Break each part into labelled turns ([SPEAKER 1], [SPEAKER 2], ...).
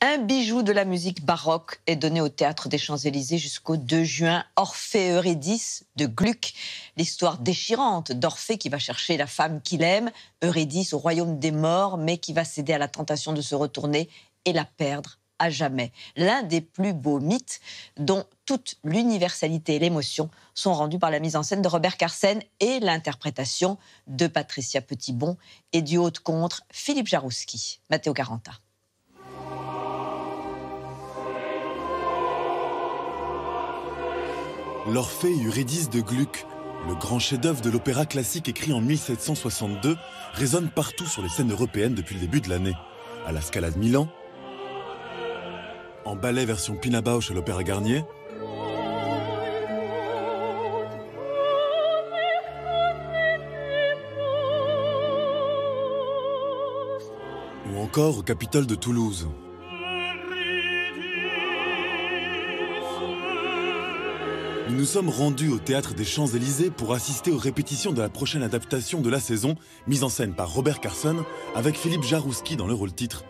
[SPEAKER 1] Un bijou de la musique baroque est donné au Théâtre des Champs-Élysées jusqu'au 2 juin. Orphée et Eurydice de Gluck. L'histoire déchirante d'Orphée qui va chercher la femme qu'il aime, Eurydice au royaume des morts, mais qui va céder à la tentation de se retourner et la perdre à jamais. L'un des plus beaux mythes dont toute l'universalité et l'émotion sont rendus par la mise en scène de Robert Carsen et l'interprétation de Patricia Petitbon et du haut-de-contre Philippe Jarouski. Matteo Caranta.
[SPEAKER 2] L'Orphée et Eurydice de Gluck, le grand chef-d'œuvre de l'opéra classique écrit en 1762, résonne partout sur les scènes européennes depuis le début de l'année. À la Scala de Milan, en ballet version Pina Bausch à l'Opéra Garnier, ou encore au Capitole de Toulouse. Nous nous sommes rendus au Théâtre des Champs-Élysées pour assister aux répétitions de la prochaine adaptation de la saison, mise en scène par Robert Carsen, avec Philippe Jarouski dans le rôle-titre.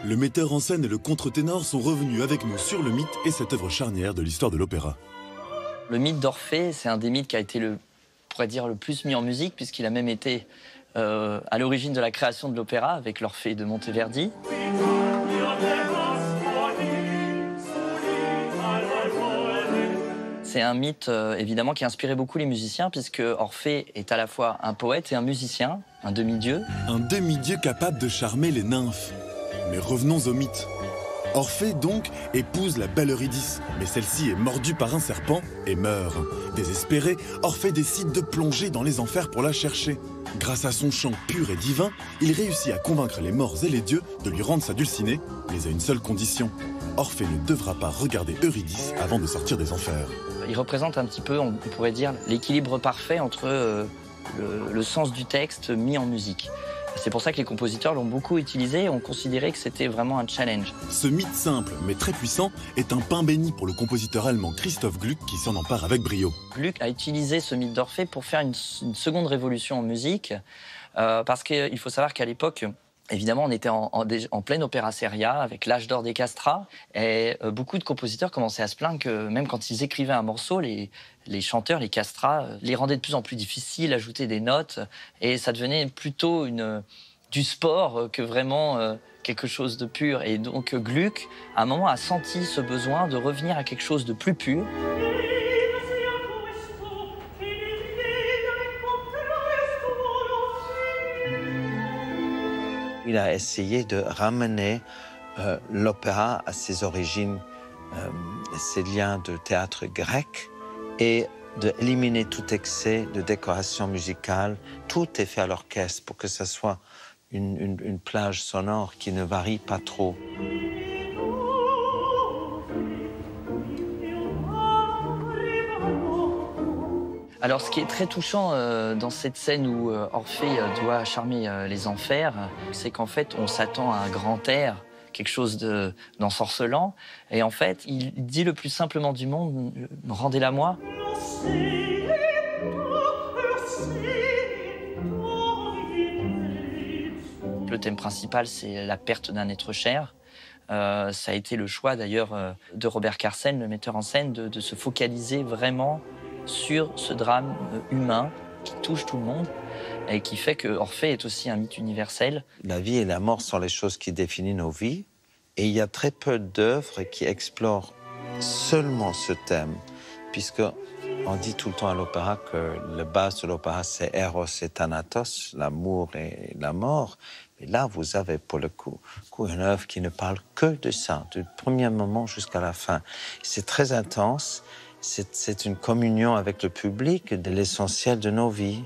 [SPEAKER 2] Le metteur en scène et le contre-ténor sont revenus avec nous sur le mythe et cette œuvre charnière de l'histoire de l'opéra.
[SPEAKER 3] Le mythe d'Orphée, c'est un des mythes qui a été, on pourrait dire, le plus mis en musique, puisqu'il a même été à l'origine de la création de l'opéra avec l'Orphée de Monteverdi. C'est un mythe évidemment qui a inspiré beaucoup les musiciens, puisque Orphée est à la fois un poète et un musicien, un demi-dieu.
[SPEAKER 2] Un demi-dieu capable de charmer les nymphes. Mais revenons au mythe. Orphée, donc, épouse la belle Eurydice, mais celle-ci est mordue par un serpent et meurt. Désespéré, Orphée décide de plonger dans les enfers pour la chercher. Grâce à son chant pur et divin, il réussit à convaincre les morts et les dieux de lui rendre sa dulcinée, mais à une seule condition. Orphée ne devra pas regarder Eurydice avant de sortir des enfers.
[SPEAKER 3] Il représente un petit peu, on pourrait dire, l'équilibre parfait entre le sens du texte mis en musique. C'est pour ça que les compositeurs l'ont beaucoup utilisé et ont considéré que c'était vraiment un challenge.
[SPEAKER 2] Ce mythe simple mais très puissant est un pain béni pour le compositeur allemand Christoph Gluck qui s'en empare avec brio.
[SPEAKER 3] Gluck a utilisé ce mythe d'Orphée pour faire une seconde révolution en musique parce qu'il faut savoir qu'à l'époque, évidemment, on était en pleine opéra seria avec l'âge d'or des castrats et beaucoup de compositeurs commençaient à se plaindre que même quand ils écrivaient un morceau, les chanteurs, les castrats, les rendaient de plus en plus difficiles, ajoutaient des notes et ça devenait plutôt du sport que vraiment quelque chose de pur. Et donc Gluck, à un moment, a senti ce besoin de revenir à quelque chose de plus pur.
[SPEAKER 4] Il a essayé de ramener l'opéra à ses origines, ses liens de théâtre grec, et d'éliminer tout excès de décoration musicale. Tout est fait à l'orchestre pour que ce soit une plage sonore qui ne varie pas trop.
[SPEAKER 3] Alors, ce qui est très touchant dans cette scène où Orphée doit charmer les enfers, c'est qu'en fait, on s'attend à un grand air, quelque chose d'ensorcelant. Et en fait, il dit le plus simplement du monde, « Rendez-la-moi ». Le thème principal, c'est la perte d'un être cher. Ça a été le choix, d'ailleurs, de Robert Carsen, le metteur en scène, de se focaliser vraiment sur ce drame humain qui touche tout le monde et qui fait que Orphée est aussi un mythe universel.
[SPEAKER 4] La vie et la mort sont les choses qui définissent nos vies et il y a très peu d'œuvres qui explorent seulement ce thème, puisque on dit tout le temps à l'opéra que la base de l'opéra c'est Eros et Thanatos, l'amour et la mort. Et là, vous avez pour le coup une œuvre qui ne parle que de ça, du premier moment jusqu'à la fin. C'est très intense. C'est une communion avec le public de l'essentiel de nos vies.